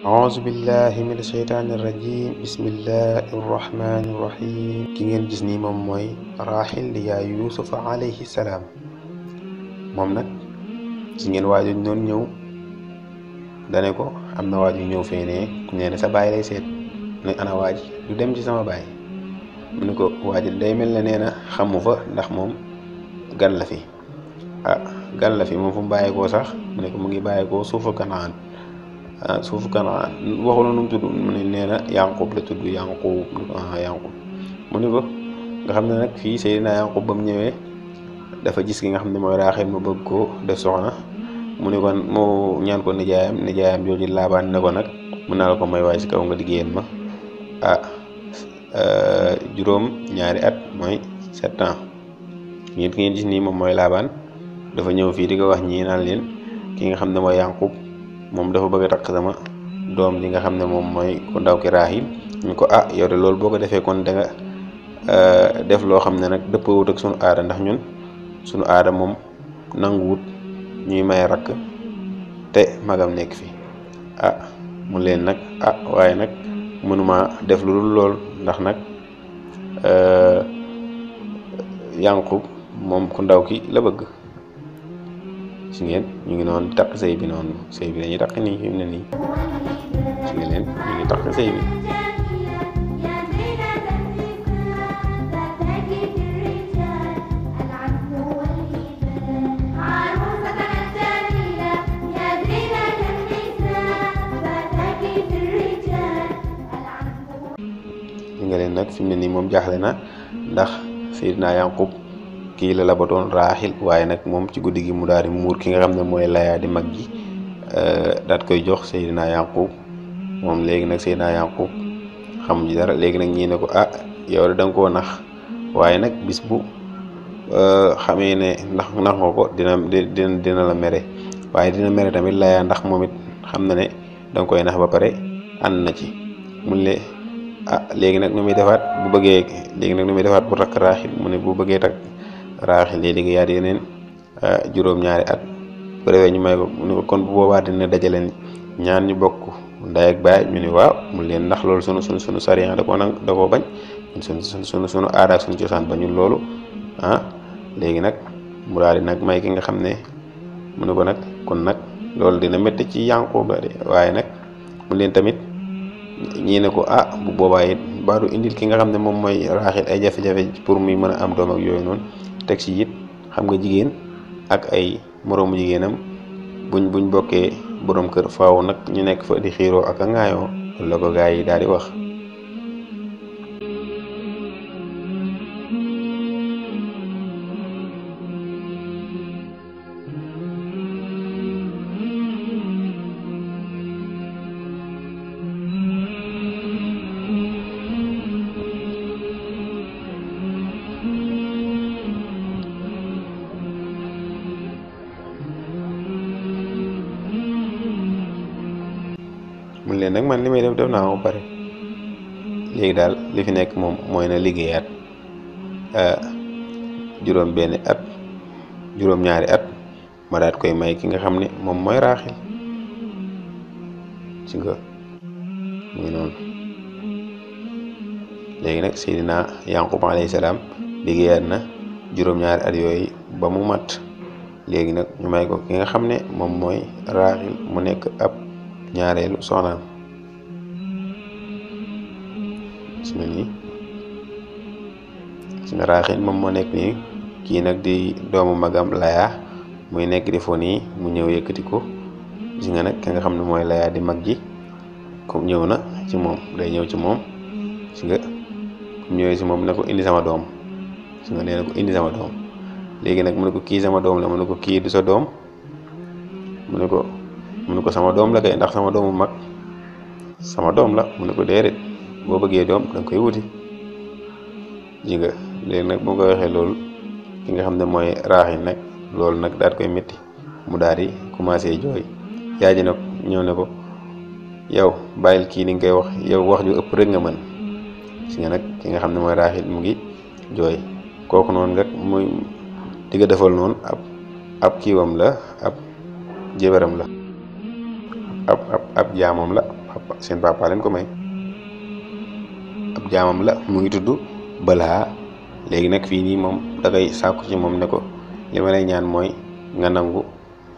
auzu billahi min asheytaani irrajim bismillahi irrahmani irrahim ki ngeen gis nii moom mooy Raaxil di yaay Yuusufa alayhi salaam. moom nag gis ngeen waaju noonu ñëw dane ko am na waaju ñëw feenee nee na sa baay lay seet ne ana waaj du dem ci sama baay mu ne ko waaji day mel ne nee na xamu fa ndax moom gan la fi gan la fi moom fu mu bàyyeekoo sax mu ne ko mu ngi bàyyeekoo suufu Kanaan suufu Kanaan waxuloon nu mu tudd mu ne nee na Yanqub la tudd Yanqub Yanqub mu ne ko nga xam ne nag fii Seydina Yanqub ba mu ñëwee dafa gis ki nga xam ne mooy Raaxil mu bëgg ko def soxna mu ne ko moo ñaan ko nijaayam jooju Laabaan ne ko nag mën naa la ko may waaye si kaw nga liggéeyal ma juróom ñaari at mooy 7 ans ngeen gis nii moom mooy Laabaan dafa ñëw fii di ko wax ñii naan leen ki nga xam ne mooy Yanqub moom dafa bëgg a takk sama doom ji nga xam ne moom mooy ku ndaw ki Raaxil ñu ko yow de loolu boo ko defee kon da nga def loo xam ne nag dëppawut ak sunu aada ndax ñun sunu aada moom nanguwut ñuy may rakk te magam nekk fi mu leen nag waaye nag mënuma def lu dul lool ndax nag Yanqub moom ku ndaw ki la bëgg. si ngeen ñu ngi noonu takk sëy bi noonu sëy bi dañuy takk nii fi mu ne nii si ngeen leen ñu ngi takk sëy bi si ngeen leen nag fi mu ne nii moom jaaxle na ndax Seydina Yanqub kii la labatoon Raaxil waaye nag moom ci guddi gi mu daal di muur ki nga xam ne mooy Layaa di mag ji daat koy jox Seydina Yanqub moom léegi nag Seydina Yanqub xamuñ dara léegi nag ñii ne ko yow de da nga koo nax waaye nag bis bu xamee ne ndax nga ko dina la mere waaye dina mere tamit Layaa ndax moom it xam na ne da nga koy nax ba pare ànd na ci mun le léegi nag nu muy defaat bu takk Raaxil mu ne bu bëggee takk Raaxil yi liggéeyaat yeneen juróom-ñaari at bu defee ñu may ko mu ne ko kon bu boobaa dina dajale ñaar ñu bokk ndey ak baay ñu ne waaw mu leen ndax loolu sunu sariya da koo bañ sunu aada ak sunu cosaan bañul loolu léegi nag mu daal di nag may ki nga xam ne mu ne ko nag kon nag loolu dina métti ci Yanqub la de waaye nag mu leen tamit ñii ne ko bu boobaa it baa du indil ki nga xam ne moom mooy Raaxil ay jafe-jafe pour muy mën a am doom ak yooyu noonu teg ci it xam nga jigéen ak ay moroomu jigéenam buñ bokkee borom kër faaw nag ñu nekk fa di xiiroo ak a ŋaayoo loolu la ko gaa yi daal di wax. mun leen nag man li may def naa ko pare léegi daal li fi nekk moom mooy na liggéeyaat juróom-ñaari at ma daat koy may ki nga xam ne moom mooy Raaxil ci nga mu ngi noonu léegi nag Seydina Yanqub alayhi salaam liggéeyaat na juróom-ñaari at yooyu ba mu mat léegi nag ñu may ko ki nga xam ne moom mooy Raaxil mu nekk ab ñaareelu soxnaam gis nga nii gis nga Raaxil moom moo nekk nii kii nag di doomu magam Layaa muy nekk di fo nii mu ñëw yëkkati ko gis nga nag ki nga xam ne mooy Layaa di mag ji comme ñëw na ci moom day ñëw ci moom gis nga ñëwee ci moom ne ko indi sama doom gis nga nee na ko indi sama doom léegi nag mu ne ko kii sama doom la mu ne ko kii du sa doom mu ne ko sama doom la kay ndax sama doomu mag sama doom la mu ne ko déedéet boo bëggee doom da nga koy wuti ji nga léegi nag boo ko waxee loolu ki nga xam ne mooy Raaxil nag loolu nag daal koy métti mu daal di commencé jooy yaay ji nag ñëw ne ko yow bàyyil kii ni nga koy wax yow wax ju ëpp rek nga mën si nga nag ki nga xam ne mooy Raaxil mu ngi jooy kooku noonu nga muy digga defal noonu ab kiiwam la ab jëbëram la ab jaamam la seen papa leen ko may ab jaamam la mu ngi tudd Balha. léegi nag fii nii moom da ngay sàkku ci moom ne ko li ma lay ñaan mooy nga nangu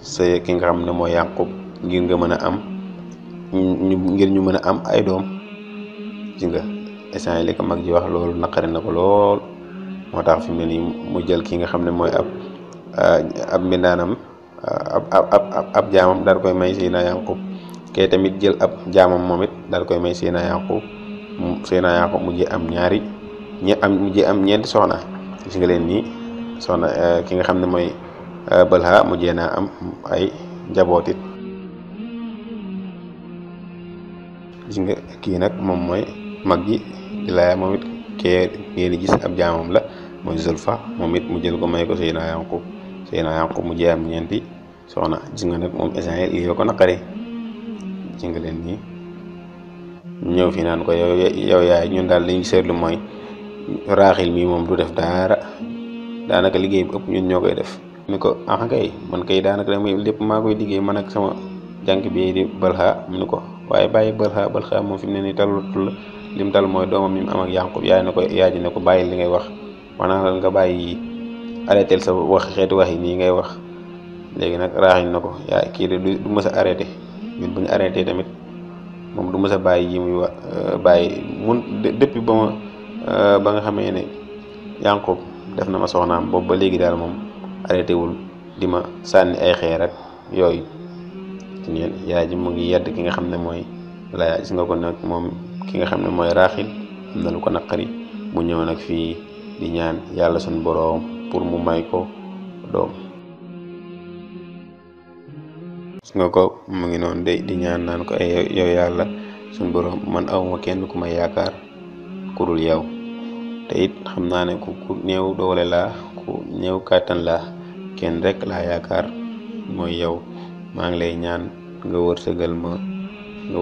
sa ki nga xam ne mooy Yaqub ngir nga mën a am ngir ñu mën a am ay doom. gis nga instant li ko mag ji wax loolu naqari na ko lool moo tax fi mu ne nii mu jël ki nga xam ne mooy ab mbindaanam ab jaamam daal koy may Seydina Yaqub kee tamit jël ab jaamam moom it daal koy may Seydina Yaqub mujjee am ñeenti soxna. gis nga leen nii soxna ki nga xam ne mooy Balha mujjee naa am ay njaboot it. gis nga kii nag moom mooy mag ji di Laaya moom it kee ngeen di gis ab jaamam la mooy Zulfa moom it mu jël ko may ko Seydina Yaqub mujjee am ñeenti soxna. gis nga nag moom instant lii ko naqari. gis nga leen nii ñëw fi naan ko yow yaay ñun daal liñ seetlu mooy Raaxil mii moom du def dara daanaka liggéey bi ëpp ñun ñoo koy def. ni ko kay man kay daanaka damay lépp maa koy liggéey man ak sama jànk bi di Balha. mu ni ko waaye bàyyi Balha moom fi mu ne nii talutul lim tal mooy doomam mi mu am ak Yaqub yaay ji ne ko bàyyi li ngay wax maanaam lan nga bàyyi arrêté sa wax xeeti wax yi nii ngay wax. léegi nag Raaxil na ko yaay kii de du mës a arrêté ñun bu ñu arrêté tamit moom du mës a bàyyi yi muy wax bàyyi mun depuis ba nga xamee ne Yaqub def na ma soxnaam boobu ba léegi daal moom arrêté wul di ma sànni ay xeer ak yooyu. ngeen yaay ji mu ngi yedd ki nga xam ne mooy Laaya. gis nga ko nag moom ki nga xam ne mooy Raaxil am na lu ko naqari mu ñëw nag fii di ñaan yàlla suñu boroom pour mu may ko doom. gis nga ko mu ngi noonu di ñaan naan ko ay yow yàlla suñu boroom man awma kenn ku may yaakaar ku dul yow te it xam naa ne ku néew doole laa ku néew kàttan laa kenn rek laa yaakaar mooy yow. maa ngi lay ñaan nga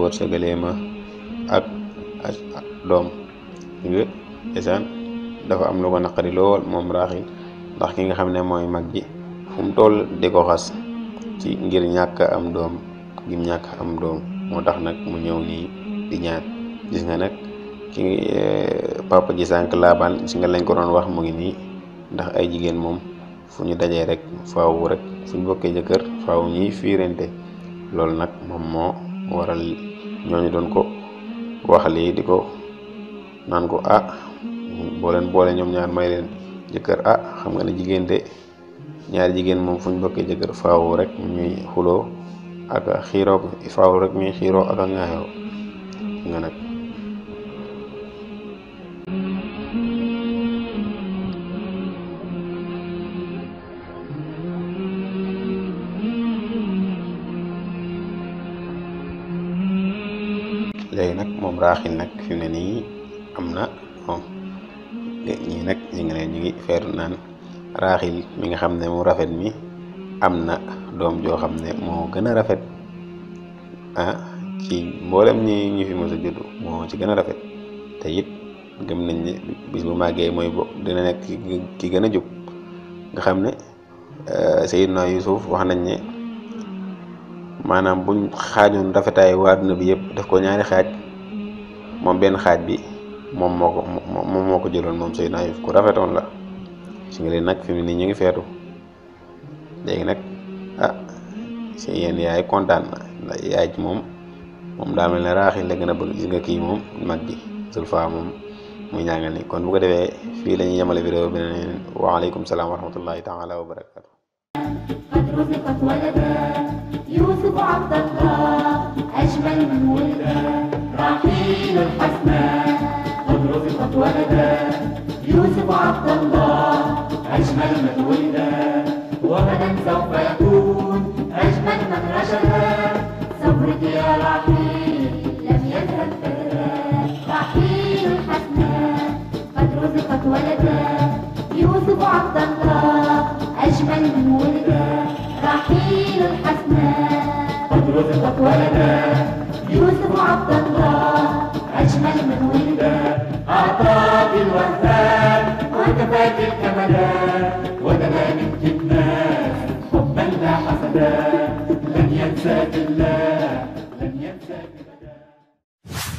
wërsëgalee ma ak doom. nga esaan dafa am lu ko naqari lool moom Raaxil ndax ki nga xam ne mooy mag ji fu mu toll di ko xas ci ngir ñàkk am doom moo tax nag mu ñëw nii di ñaan. gis nga nag ki papa ji sànq Laabaan gis nga lañ ko doon wax mu ngi nii ndax ay jigéen moom fu ñu dajee rek faaw rek fu ñu bokkee jëkkër faaw ñuy fiirante. loolu nag moom moo waral ñooñu doon ko wax lii di ko naan ko boole ñoom ñaar may leen jëkkër. xam nga ne jigéen de ñaari jigéen moom fu ñu bokkee jëkkër faaw rek ñuy xuloo ak xiiroo faaw rek ñuy xiiroo ak a ŋaayoo nga nag. léegi nag moom Raaxil nag fi mu ne nii am na moom ñii nag ñu ngi feetu naan Raaxil mi nga xam ne mu rafet mi am na doom joo xam ne moo gën a rafet ci mboolem ñi fi mos a judd moo ci gën a rafet te it gëm nañ ne bis bu màggee mooy dina nekk ki gën a jub. nga xam ne Seydina Yuusuf wax nañ ne maanaam buñ xaajoon rafetaay waa adduna bi yëpp def ko ñaari xaaj moom benn xaaj bi moom moo ko jëloon moom Seydina Yuusuf ku rafetoon la. si nga leen nag fi mu ne nii ñu ngi feetu léegi nag si yéen yaay kontaan na ndax yaay ji moom daa mel ne Raaxil la gën a bëgg. gis nga kii moom mag ji Zulfa moom muy ñaangal ni kon bu ko defee fii la ñuy yemale vidéo bi beneen waaleykum salaam wa rahmatullahi taala wa barakatu. يوسف عبد الله أجمل من ولده رحيل الحسناء قد رزقت ولدا يوسف عبد الله أجمل من ولده وغدا سوف يكون أجمل من رشدا صبرك يا رحيل لم يذهب فتى رحيل الحسناء قد رزقت ولدا يوسف عبد الله أجمل من ولده رحيل الحسناء قد رزقت ولدا يوسف عبد الله أجمل من ولده أعطاك الوهاب وكفاك الكمالات ودنا منك الناس حبا لا حسدا لن ينساك الله. الهداة بدا.